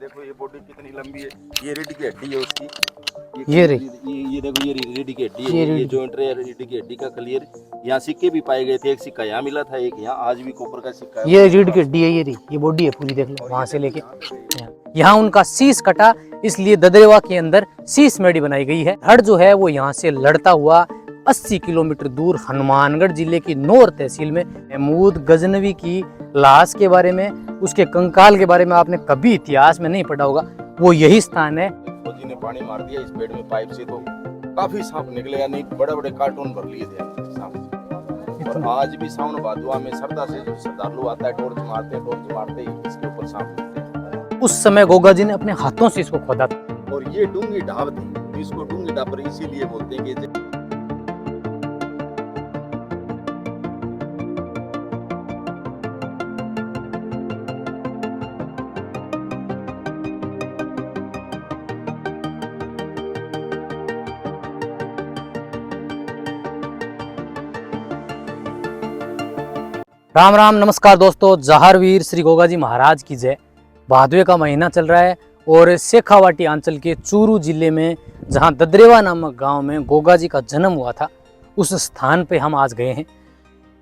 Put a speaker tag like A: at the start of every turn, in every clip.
A: देखो ये बॉडी कितनी लंबी है, ये रीढ़ की हड्डी है उसकी।
B: ये
A: देखो ये रीढ़ की हड्डी है,
B: ये
A: ये जॉइंट है रीढ़ की हड्डी का क्लियर। यहाँ सिक्के भी पाए गए थे, एक सिक्का यहाँ मिला था, एक यहाँ, आज भी कॉपर का सिक्का है।
B: ये रीढ़ की हड्डी है, ये बॉडी है पूरी, देख लो वहां से लेके यहाँ उनका शीश कटा, इसलिए ददरेवा के अंदर शीश मेड़ी बनाई गई है। धड़ जो है वो यहाँ से लड़ता हुआ 80 किलोमीटर दूर हनुमानगढ़ जिले की नौर तहसील में महमूद गजनवी की लाश के बारे में, उसके कंकाल के बारे में आपने कभी इतिहास में नहीं पढ़ा होगा, वो यही स्थान है।
A: फौजी ने पानी मार दिया इस पेड़ में पाइप से, तो काफी सांप निकले, यानी बड़े बड़े कार्टून भर लिए थे सांप। और आज भी सावन भादुआ में श्रद्धा से जो श्रद्धालु आता है, टॉर्च मारते ही इसके ऊपर सांप दिखते हैं।
B: उस समय गोगा जी ने अपने हाथों से इसको खोदा था।
A: और ये डूंगी ढाब थी, तो इसको डूंगी ढाब इसीलिए बोलते हैं कि
B: राम राम नमस्कार दोस्तों, जहारवीर श्री गोगा जी महाराज की जय। भादवे का महीना चल रहा है और शेखावाटी अंचल के चूरू जिले में जहां ददरेवा नामक गांव में गोगा जी का जन्म हुआ था, उस स्थान पे हम आज गए हैं।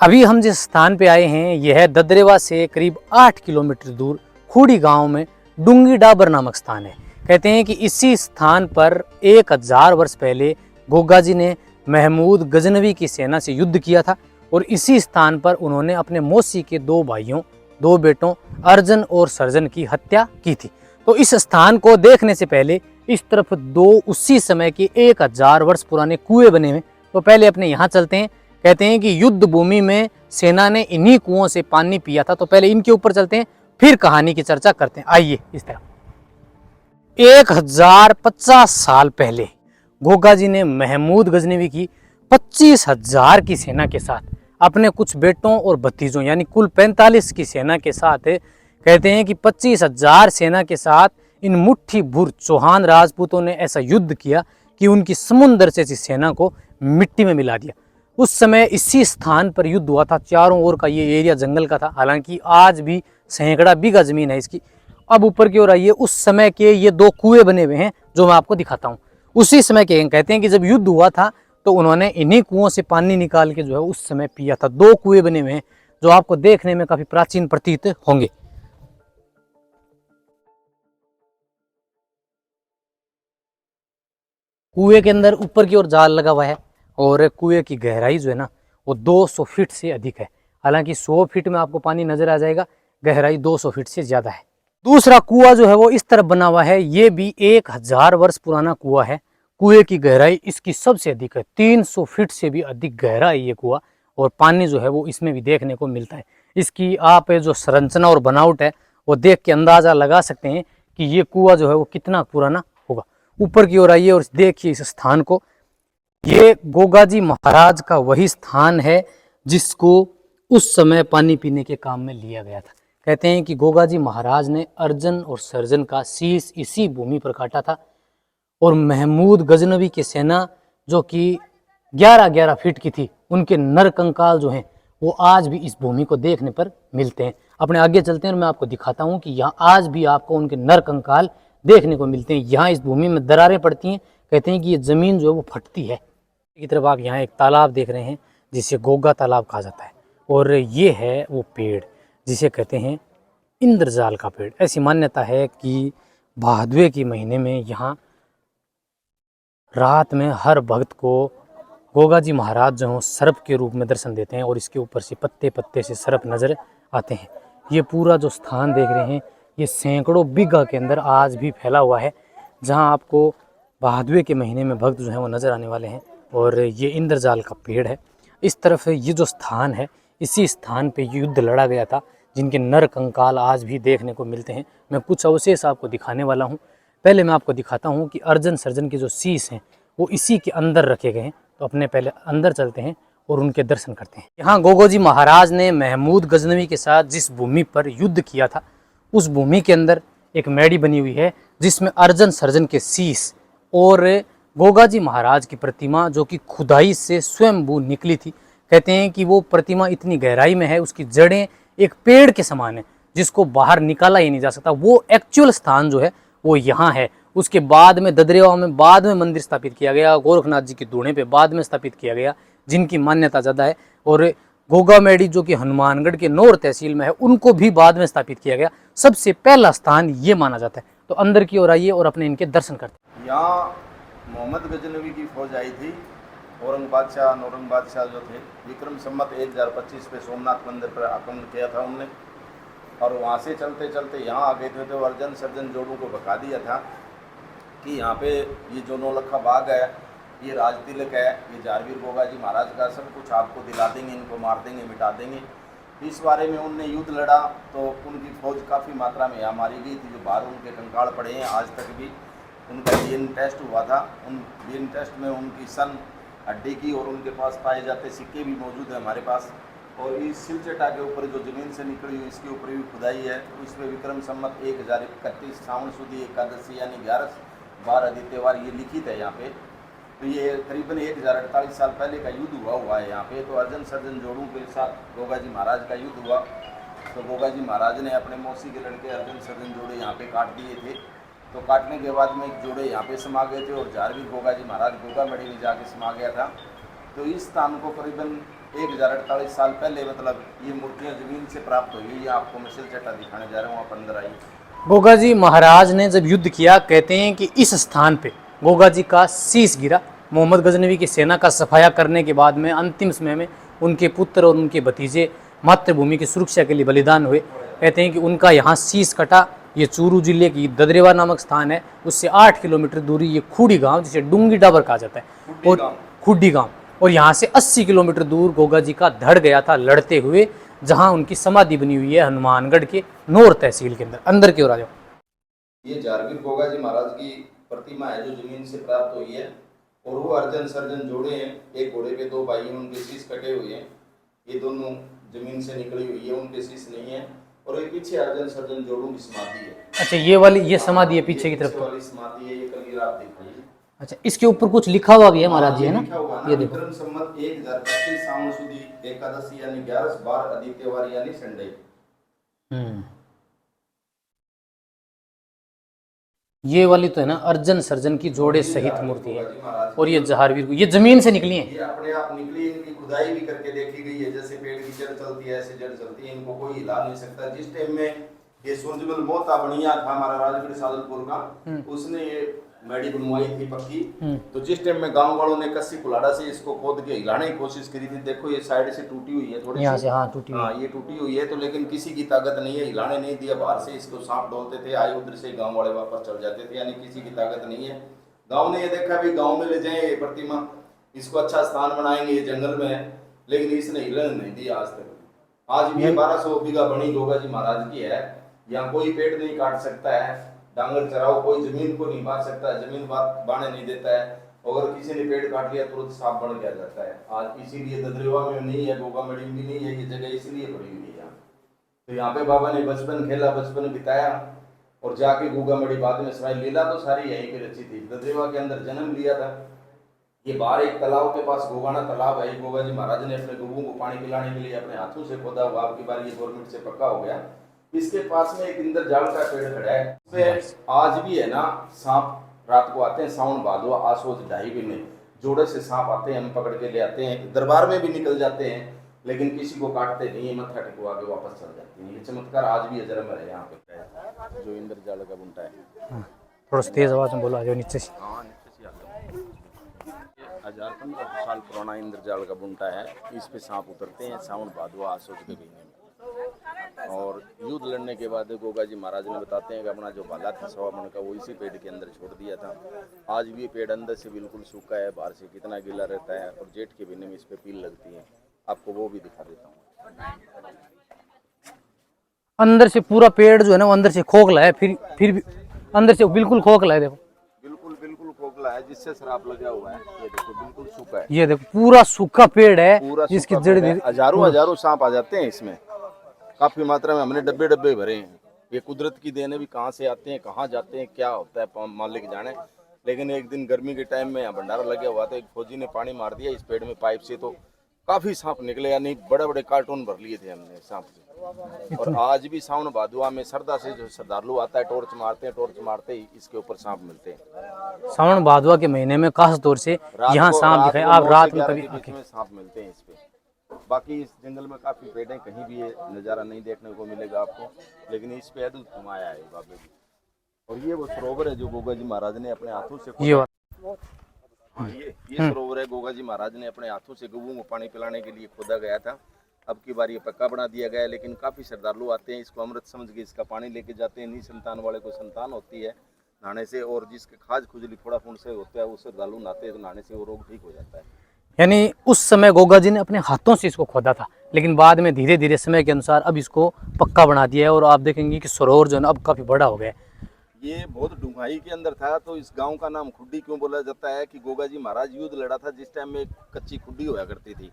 B: अभी हम जिस स्थान पे आए हैं यह है ददरेवा से करीब 8 किलोमीटर दूर खूड़ी गांव में डूंगी डाबर नामक स्थान है। कहते हैं कि इसी स्थान पर 1000 वर्ष पहले गोगा जी ने महमूद गजनवी की सेना से युद्ध किया था और इसी स्थान पर उन्होंने अपने मौसी के 2 भाइयों, 2 बेटों अर्जन और सर्जन की हत्या की थी। तो इस स्थान को देखने से पहले इस तरफ 2 उसी समय के 1000 वर्ष पुराने कुएं बने हुए, तो पहले अपने यहाँ चलते हैं। कहते हैं कि युद्ध भूमि में सेना ने इन्हीं कुओं से पानी पिया था, तो पहले इनके ऊपर चलते हैं, फिर कहानी की चर्चा करते हैं। आइए इस तरह 1050 साल पहले गोगा जी ने महमूद गजनवी की 25,000 की सेना के साथ अपने कुछ बेटों और भतीजों यानी कुल 45 की सेना के साथ, कहते हैं कि 25,000 सेना के साथ इन मुट्ठी भर चौहान राजपूतों ने ऐसा युद्ध किया कि उनकी समुद्र से सेना को मिट्टी में मिला दिया। उस समय इसी स्थान पर युद्ध हुआ था, चारों ओर का ये एरिया जंगल का था, हालांकि आज भी सैकड़ा बीघा जमीन है इसकी। अब ऊपर की ओर आइए, उस समय के ये 2 कुएं बने हुए हैं जो मैं आपको दिखाता हूँ। उसी समय के कहते हैं कि जब युद्ध हुआ था तो उन्होंने इन्हीं कुओं से पानी निकाल के जो है उस समय पिया था। 2 कुएं बने हुए हैं जो आपको देखने में काफी प्राचीन प्रतीत होंगे। कुएं के अंदर ऊपर की ओर जाल लगा हुआ है और कुएं की गहराई जो है ना वो 200 फीट से अधिक है। हालांकि 100 फीट में आपको पानी नजर आ जाएगा, गहराई 200 फीट से ज्यादा है। दूसरा कुआं जो है वो इस तरफ बना हुआ है, ये भी 1000 वर्ष पुराना कुआं है। कुएं की गहराई इसकी सबसे अधिक है, 300 फीट से भी अधिक गहरा है ये कुआं, और पानी जो है वो इसमें भी देखने को मिलता है। इसकी आप जो संरचना और बनावट है वो देख के अंदाजा लगा सकते हैं कि ये कुआं जो है वो कितना पुराना होगा। ऊपर की ओर आइए और देखिए इस स्थान को। ये गोगा जी महाराज का वही स्थान है जिसको उस समय पानी पीने के काम में लिया गया था। कहते हैं कि गोगा जी महाराज ने अर्जन और सर्जन का शीश इसी भूमि पर काटा था और महमूद गजनवी की सेना जो कि 11-11 फीट की थी, उनके नर कंकाल जो हैं वो आज भी इस भूमि को देखने पर मिलते हैं। अपने आगे चलते हैं और मैं आपको दिखाता हूँ कि यहाँ आज भी आपको उनके नर कंकाल देखने को मिलते हैं। यहाँ इस भूमि में दरारें पड़ती हैं, कहते हैं कि ये ज़मीन जो है वो फटती है। की तरफ आप यहाँ एक तालाब देख रहे हैं जिसे गोगा तालाब कहा जाता है, और ये है वो पेड़ जिसे कहते हैं इंद्रजाल का पेड़। ऐसी मान्यता है कि भादवे के महीने में यहाँ रात में हर भक्त को गोगा जी महाराज जो हैं सर्प के रूप में दर्शन देते हैं और इसके ऊपर से पत्ते पत्ते से सर्प नजर आते हैं। ये पूरा जो स्थान देख रहे हैं ये सैकड़ों बीघा के अंदर आज भी फैला हुआ है, जहां आपको भादवे के महीने में भक्त जो हैं वो नज़र आने वाले हैं। और ये इंद्रजाल का पेड़ है। इस तरफ ये जो स्थान है, इसी स्थान पे युद्ध लड़ा गया था, जिनके नर कंकाल आज भी देखने को मिलते हैं। मैं कुछ अवशेष आपको दिखाने वाला हूँ। पहले मैं आपको दिखाता हूँ कि अर्जन सर्जन के जो शीश हैं वो इसी के अंदर रखे गए हैं। तो अपने पहले अंदर चलते हैं और उनके दर्शन करते हैं। यहाँ गोगो जी महाराज ने महमूद गजनवी के साथ जिस भूमि पर युद्ध किया था, उस भूमि के अंदर एक मेड़ी बनी हुई है जिसमें अर्जन सर्जन के शीश और गोगा जी महाराज की प्रतिमा जो कि खुदाई से स्वयंभू निकली थी। कहते हैं कि वो प्रतिमा इतनी गहराई में है, उसकी जड़ें एक पेड़ के समान है जिसको बाहर निकाला ही नहीं जा सकता। वो एक्चुअल स्थान जो है वो यहाँ है। उसके बाद में ददरेवा में बाद में मंदिर स्थापित किया गया, गोरखनाथ जी के धूणे पे बाद में स्थापित किया गया, जिनकी मान्यता ज़्यादा है। और गोगामेडी जो कि हनुमानगढ़ के नौर तहसील में है, उनको भी बाद में स्थापित किया गया। सबसे पहला स्थान ये माना जाता है। तो अंदर की ओर आइए और अपने इनके दर्शन करते हैं।
A: यहाँ मोहम्मद गजनवी की फौज आई थी। औरंग बादशाह जो थे, विक्रम संमत 1025 पे सोमनाथ मंदिर पर आक्रमण किया था उनने, और वहाँ से चलते चलते यहाँ आ गए थे। तो अर्जन सर्जन जोड़ों को बता दिया था कि यहाँ पे ये जो नौलखा बाग है, ये राज तिलक है, ये जारवीर गोगा जी महाराज का, सब कुछ आपको दिला देंगे, इनको मार देंगे, मिटा देंगे। इस बारे में उनने युद्ध लड़ा तो उनकी फौज काफ़ी मात्रा में यहाँ मारी गई थी। जो बाहर उनके कंकाल पड़े हैं आज तक भी, उनका डीएनए टेस्ट हुआ था। उन डीएनए टेस्ट में उनकी सन, हड्डी की और उनके पास पाए जाते सिक्के भी मौजूद है हमारे पास। और इस सिलचटा के ऊपर जो ज़मीन से निकली हुई, इसके ऊपर भी खुदाई है। तो इसमें विक्रम संमत 1031 सावन सुदी एकादशी यानी 11/12 आदित्यवार ये लिखित है यहाँ पे। तो ये करीबन 1048 साल पहले का युद्ध हुआ है यहाँ पे। तो अर्जन सर्जन जोड़ों के साथ गोगा जी महाराज का युद्ध हुआ। तो गोगा जी महाराज ने अपने मौसी के लड़के अर्जन सर्जन जोड़े यहाँ पे काट दिए थे। तो काटने के बाद में एक जोड़े यहाँ पे समा गए थे और जारवीर गोगा जी महाराज गोगामेडी में जाके समा गया था। तो इस स्थान को करीबन 1048 साल पहले, मतलब ये मूर्तियाँ जमीन से प्राप्त हुई। ये आपको मैं सिलचटा दिखाने जा रहा हूँ, आप अंदर आइए।
B: गोगा जी महाराज ने जब युद्ध किया, कहते हैं कि इस स्थान पे गोगा जी का शीश गिरा। मोहम्मद गजनवी की सेना का सफाया करने के बाद में अंतिम समय में उनके पुत्र और उनके भतीजे मातृभूमि की सुरक्षा के लिए बलिदान हुए। कहते हैं कि उनका यहाँ शीश कटा। ये चूरू जिले की ददरेवा नामक स्थान है, उससे 8 किलोमीटर दूरी ये खूडी गांव, जिसे डूंगी डाबर कहा जाता है, और खुड्डी गांव। और यहाँ से 80 किलोमीटर दूर गोगा जी का धड़ गया था लड़ते हुए, जहाँ उनकी समाधि बनी हुई है हनुमानगढ़ के नौर तहसील के अंदर। अंदर की ओर आ जाओ।
A: ये जारवीर गोगा जी महाराज की प्रतिमा है जो जमीन से प्राप्त हुई है। और वो अर्जन सर्जन जोड़े हैं, एक घोड़े पे 2 भाई हैं, उनके शीश कटे हुए हैं। ये दोनों जमीन से निकली हुई है, उनके शीश नहीं है। और ये पीछे अर्जन सर्जन जोड़ों की समाधि है।
B: अच्छा, ये वाली ये समाधि है पीछे की तरफ
A: वाली समाधि है, ये कल आप दिखाइए।
B: अच्छा, इसके ऊपर कुछ लिखा हुआ भी है महाराज जी, है ना? ये देखो,
A: विक्रम संमत 1025 सावन सुदी एकादशी यानी 11/12 आदित्यवार यानी संडे।
B: ये वाली तो है ना अर्जन सर्जन की जोड़े सहित मूर्ति है। और ये जहारवीर को, ये जमीन से निकली है,
A: ये अपने आप निकली। इनकी खुदाई भी करके देखी गई है। जैसे पेड़ की जड़ चलती है, ऐसे जड़ चलती है, इनको कोई हिला नहीं सकता। जिस टाइम में ये सूरजमल मोहता बनिया था हमारा राजगढ़ सादुलपुर का, उसने ये मेडी बनवाई थी पक्की। तो जिस टाइम में गांव वालों ने कस्सी कुलाड़ा से इसको खोद के हिलाने की कोशिश करी थी। देखो ये साइड से टूटी हुई है, थोड़ी
B: यहाँ से, हाँ टूटी हुई,
A: हाँ ये टूटी हुई है। तो लेकिन किसी की ताकत नहीं है, हिलाने नहीं दिया। बाहर से इसको सांप डोलते थे, आए उधर से गांव वाले वापस चल जाते थे, यानी किसी की ताकत नहीं है। गांव ने ये देखा भी गांव में ले जाए ये प्रतिमा, इसको अच्छा स्थान बनाएंगे, ये जंगल में है, लेकिन इसने हिलन नहीं दिया आज तक। आज भी 1200 बीघा बनी गोगा जी महाराज की है। यहाँ कोई पेड़ नहीं काट सकता है, डांगर चराओ कोई जमीन को नहीं बांध सकता है, जमीन बांधने नहीं देता है। अगर किसी ने पेड़ काट लिया तुरंत सांप बन गया जाता है। आज इसीलिए ददरेवा में नहीं है, गोगामेडी में भी नहीं है, ये जगह इसलिए पड़ी हुई है यहाँ। तो यहाँ पे बाबा ने बचपन खेला, बचपन बिताया, और जाके गोगामेडी बाद में समाई। लीला तो सारी यहीं पे रची थी। ददरेवा के अंदर जन्म लिया था। ये बाहर एक तालाब के पास गोगाना तालाब है, गोगा जी महाराज ने अपने गोगों को पानी पिलाने के लिए अपने हाथों से खोदा हुआ। आपकी बार ये गवर्नमेंट से पक्का हो गया। इसके पास में एक इंद्रजाल का पेड़ खड़ा है, इसमें आज भी है ना सांप रात को आते हैं, सावन भादो आसोज 2.5 महीने जोड़े से सांप आते हैं, हम पकड़ के ले आते हैं। दरबार में भी निकल जाते हैं, लेकिन किसी को काटते नहीं है, मत्था टिकवा के वापस चल जाते हैं। ये चमत्कार आज भी अजरमर है यहाँ पे, जो इंद्रजाल का बुंटा है।
B: थोड़ा तेज आवाज में बोलो, आ जाओ नीचे से।
A: हाँ नीचे से आ जाओ। 1000-1500 साल पुराना इंद्रजाल का बुंटा है। इस पे सांप उतरते हैं सावन भादो आसोज के महीने में। और युद्ध लड़ने के बाद गोगा जी महाराज ने बताते हैं कि अपना जो भाला था 100 मन का, वो इसी पेड़ के अंदर छोड़ दिया था। आज भी ये पेड़ अंदर से बिल्कुल सूखा है, बाहर से कितना गीला रहता है। और जेठ के महीने में इस पे पील लगती है, आपको वो भी दिखा देता हूँ।
B: अंदर से पूरा पेड़ जो है ना, वो अंदर से खोखला है, फिर भी अंदर से बिल्कुल खोखला है। देखो
A: बिल्कुल खोखला है, जिससे शराब लगा हुआ है। ये देखो बिल्कुल सूखा है,
B: ये देखो पूरा सूखा पेड़ है,
A: पूरा
B: जिसकी जड़
A: हजारों सांप आ जाते हैं इसमें, काफी मात्रा में। हमने डब्बे भरे हैं। ये कुदरत की देन है, भी कहाँ से आते हैं, कहाँ जाते हैं, क्या होता है मालिक जाने। लेकिन एक दिन गर्मी के टाइम में यहाँ भंडारा लगा हुआ था, एक फौजी ने पानी मार दिया इस पेड़ में पाइप से, तो काफी सांप निकले, यानी बड़े बड़े कार्टून भर लिए थे हमने सांप से। और आज भी सावन भादुआ में श्रद्धा से जो श्रद्धालु आता है टॉर्च मारते ही इसके ऊपर सांप मिलते हैं।
B: सावन भादुआ के महीने में खास तौर से यहाँ सांप दिखाए, आप रात में कभी
A: में सांप मिलते हैं इस पे। बाकी इस जंगल में काफी पेड़ हैं, कहीं भी ये नजारा नहीं देखने को मिलेगा आपको, लेकिन इस पे अद्भुत घुमाया है बाबे जी। और ये वो सरोवर है जो गोगा जी महाराज ने अपने हाथों से ये सरोवर है गोगा जी महाराज ने अपने हाथों से गऊ को पानी पिलाने के लिए खोदा गया था। अब की बार ये पक्का बना दिया गया है, लेकिन काफी श्रद्धालु आते हैं, इसको अमृत समझ के इसका पानी लेके जाते हैं। निसंतान वाले को संतान होती है नहाने से, और जिसके खाज खुजली थोड़ा फूंड से होता है वो श्रद्धालु नहाते हैं तो नहाने से वो रोग ठीक हो जाता है।
B: यानी उस समय गोगा जी ने अपने हाथों से इसको खोदा था, लेकिन बाद में धीरे धीरे समय के अनुसार अब इसको पक्का बना दिया है। और आप देखेंगे कि सरोवर जो है ना अब काफी बड़ा हो गया है।
A: ये बहुत डूंघाई के अंदर था, तो इस गांव का नाम खुड्डी क्यों बोला जाता है कि गोगा जी महाराज युद्ध लड़ा था जिस टाइम में कच्ची खुड्डी होया करती थी,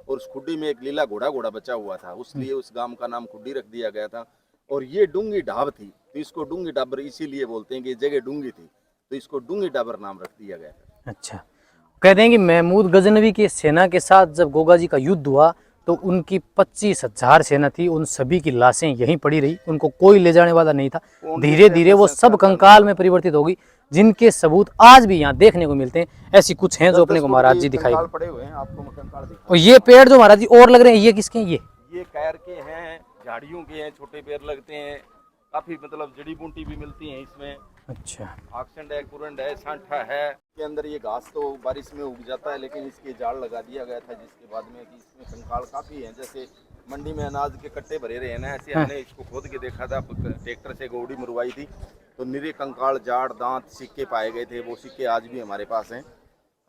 A: और उस खुड्डी में एक लीला घोड़ा बचा हुआ था, उसलिए उस गांव का नाम खुड्डी रख दिया गया था। और ये डूंगी ढाब थी, तो इसको डूंगी डाबर इसीलिए बोलते हैं कि जगह डूंगी थी, तो इसको डूंगी डाबर नाम रख दिया गया था।
B: अच्छा, कहते हैं कि महमूद गजनवी की सेना के साथ जब गोगा जी का युद्ध हुआ तो उनकी 25,000 सेना थी, उन सभी की लाशें यहीं पड़ी रही, उनको कोई ले जाने वाला नहीं था। धीरे धीरे वो सब कंकाल में परिवर्तित हो गई, जिनके सबूत आज भी यहाँ देखने को मिलते हैं। ऐसी कुछ हैं जो अपने को महाराज जी दिखाई
A: पड़े हुए हैं आपको कंकाल दिखाई।
B: और ये पेड़ जो महाराज जी और लग रहे हैं, ये किसके हैं?
A: ये कैर के हैं, झाड़ियों के हैं, छोटे पेड़ लगते हैं, काफी मतलब जड़ी बूटी भी मिलती है इसमें।
B: अच्छा,
A: आक्संड है, कुरंड है, सांठा है। के अंदर ये घास तो बारिश में उग जाता है, लेकिन इसके जाड़ लगा दिया गया था, जिसके बाद में कि इसमें कंकाल काफी हैं। जैसे मंडी में अनाज के कट्टे भरे रहे हैं ना, ऐसे हमने इसको खोद के देखा था, ट्रैक्टर से गोड़ी मरवाई थी, तो निरे कंकाल, जाड़, दांत, सिक्के पाए गए थे। वो सिक्के आज भी हमारे पास हैं,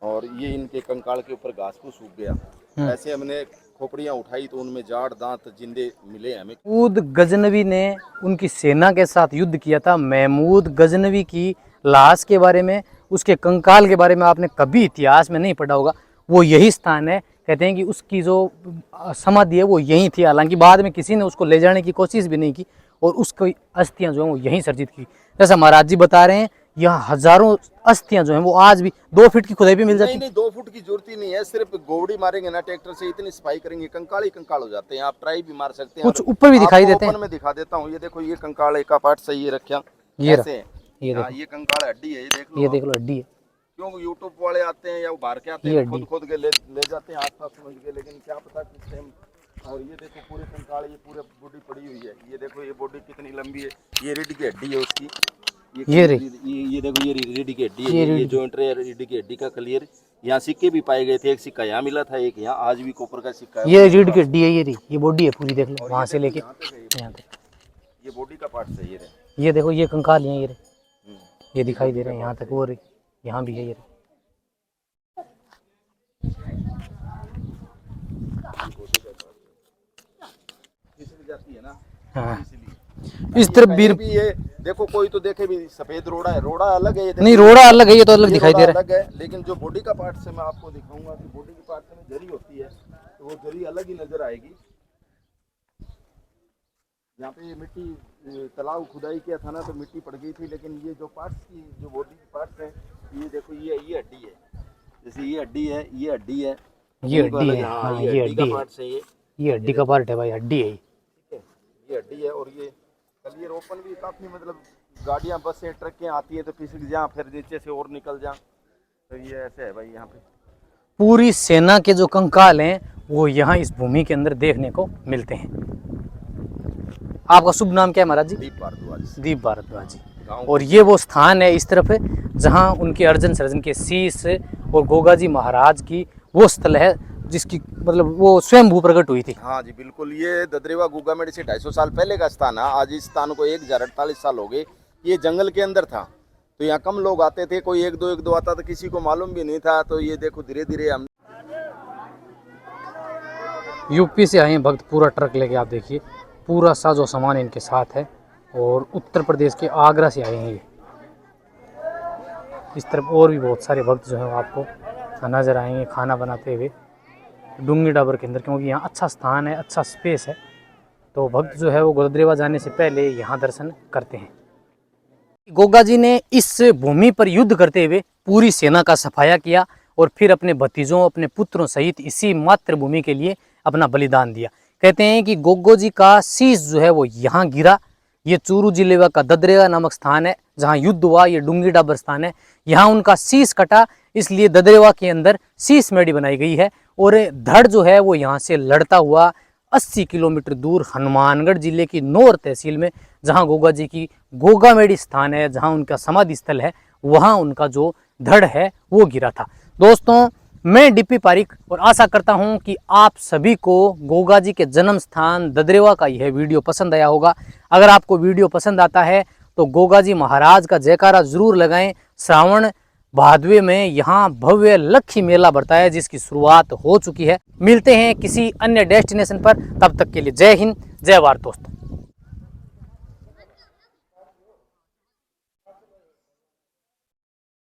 A: और ये इनके कंकाल के ऊपर घास फूस उग गया। ऐसे हमने खोपड़ियाँ उठाई तो उनमें जाड़, दांत, जिंदे मिले हमें। महमूद
B: गजनवी ने उनकी सेना के साथ युद्ध किया था। महमूद गजनवी की लाश के बारे में, उसके कंकाल के बारे में आपने कभी इतिहास में नहीं पढ़ा होगा। वो यही स्थान है, कहते हैं कि उसकी जो समाधि है वो यहीं थी। हालांकि बाद में किसी ने उसको ले जाने की कोशिश भी नहीं की, और उसकी अस्थियां जो हैं वो यहीं सर्जित की। जैसा महाराज जी बता रहे हैं, यहाँ हजारों अस्थियां जो हैं वो आज भी 2 फीट की खुदाई भी मिल जाती है।
A: नहीं, 2 फुट की जरूरत ही नहीं है, सिर्फ गोवड़ी मारेंगे ना ट्रैक्टर से, इतनी सफाई करेंगे कंकाल ही कंकाल हो जाते हैं। आप ट्राई भी मार सकते हैं,
B: कुछ ऊपर भी दिखाई देते हैं।
A: मैं दिखा देता हूँ, ये देखो, ये कंकाल एक पार्ट से ये रखा,
B: ये
A: ये कंकाल हड्डी है,
B: ये देख लो हड्डी है।
A: क्यों यूट्यूब वाले आते हैं या बाहर के आते हैं, खुद के ले जाते हैं आस-पास समझ के, लेकिन क्या पता किस टाइम। और ये देखो पूरे कंकाल, ये पूरे बॉडी पड़ी हुई है, ये देखो ये बॉडी कितनी लंबी है, ये रीढ़ की हड्डी है उसकी, ये देखो ये रीढ़ की हड्डी है, ये जॉइंट है रीढ़ की हड्डी का क्लियर। यहाँ सिक्के भी पाए गए थे, एक सिक्का यहाँ मिला था, एक यहाँ, आज भी कॉपर का सिक्का है।
B: ये रीढ़ की हड्डी है, ये बॉडी है पूरी, देख लो वहाँ से लेके यहाँ तक,
A: ये बॉडी का पार्ट है।
B: ये देखो ये कंकाल है, ये दिखाई दे रहे हैं यहाँ तक, और यहाँ भी है। ये
A: जाती है ना,
B: हाँ,
A: इसलिए
B: इस तरफ
A: भी ये देखो, कोई तो देखे भी सफेद रोड़ा है, रोड़ा अलग है,
B: नहीं रोड़ा अलग है, ये तो अलग दिखाई दे रहा
A: है। लेकिन जो बॉडी का पार्ट से मैं आपको दिखाऊंगा कि बॉडी के पार्ट में जरी होती है, तो वो जरी अलग ही नजर आएगी। यहाँ पे ये मिट्टी तालाब खुदाई किया था ना, तो मिट्टी पड़ गई थी, लेकिन ये जो पार्ट्स की जो बॉडी के पार्ट्स हैं, ये देखो, ये हड्डी है, जैसे ये हड्डी है, ये हड्डी है,
B: ये हड्डी है,
A: हाँ, ये हड्डी का पार्ट है,
B: ये हड्डी का पार्ट है भाई, हड्डी है,
A: ठीक है, ये हड्डी है। और ये कलियर ओपन भी काफी, मतलब गाड़ियाँ, बसें, ट्रकें आती है तो फिसल जा, फिर नीचे से और निकल जा, तो ये ऐसे है भाई। यहाँ पे
B: पूरी सेना के जो कंकाल हैं वो यहाँ इस भूमि के अंदर देखने को मिलते हैं। आपका शुभ नाम क्या है महाराज जी?
A: दीप भारद्वाज।
B: दीप भारद्वाज जी। और ये वो स्थान है इस तरफ है जहाँ उनके अर्जन सर्जन के शीश और गोगा जी महाराज की वो स्थल है जिसकी मतलब वो स्वयं भू प्रकट हुई थी।
A: हाँ जी बिल्कुल, ये ददरेवा गोगामेड़ से 250 साल पहले का स्थान है। आज इस स्थान को 1048 साल हो गए। ये जंगल के अंदर था, तो यहाँ कम लोग आते थे, कोई एक दो आता था, किसी को मालूम भी नहीं था। तो ये देखो धीरे धीरे हम
B: यूपी से आए हैं भक्त, पूरा ट्रक लेके, आप देखिए पूरा साजो सामान इनके साथ है। और उत्तर प्रदेश के आगरा से आए हैं ये। इस तरफ और भी बहुत सारे भक्त जो हैं आपको नजर आएंगे खाना बनाते हुए डूंगी डाबर के अंदर, क्योंकि यहाँ अच्छा स्थान है, अच्छा स्पेस है। तो भक्त जो है वो ददरेवा जाने से पहले यहाँ दर्शन करते हैं। गोगा जी ने इस भूमि पर युद्ध करते हुए पूरी सेना का सफाया किया और फिर अपने भतीजों, अपने पुत्रों सहित इसी मातृभूमि के लिए अपना बलिदान दिया। कहते हैं कि गोगो जी का शीश जो है वो यहाँ गिरा। ये चूरू जिले का ददरेवा नामक स्थान है जहाँ युद्ध हुआ, ये डूंगी डाबर स्थान है, यहाँ उनका शीश कटा, इसलिए ददरेवा के अंदर शीश मेड़ी बनाई गई है। और धड़ जो है वो यहाँ से लड़ता हुआ 80 किलोमीटर दूर हनुमानगढ़ जिले की नौर तहसील में, जहाँ गोगा जी की गोगा मेड़ी स्थान है, जहाँ उनका समाधि स्थल है, वहाँ उनका जो धड़ है वो गिरा था। दोस्तों, मैं डीपी पारिक और आशा करता हूं कि आप सभी को गोगा जी के जन्म स्थान ददरेवा का यह वीडियो पसंद आया होगा। अगर आपको वीडियो पसंद आता है तो गोगा जी महाराज का जयकारा जरूर लगाएं। श्रावण भादवे में यहाँ भव्य लक्खी मेला बढ़ता है जिसकी शुरुआत हो चुकी है। मिलते हैं किसी अन्य डेस्टिनेशन पर, तब तक के लिए जय हिंद, जय भारत दोस्तों।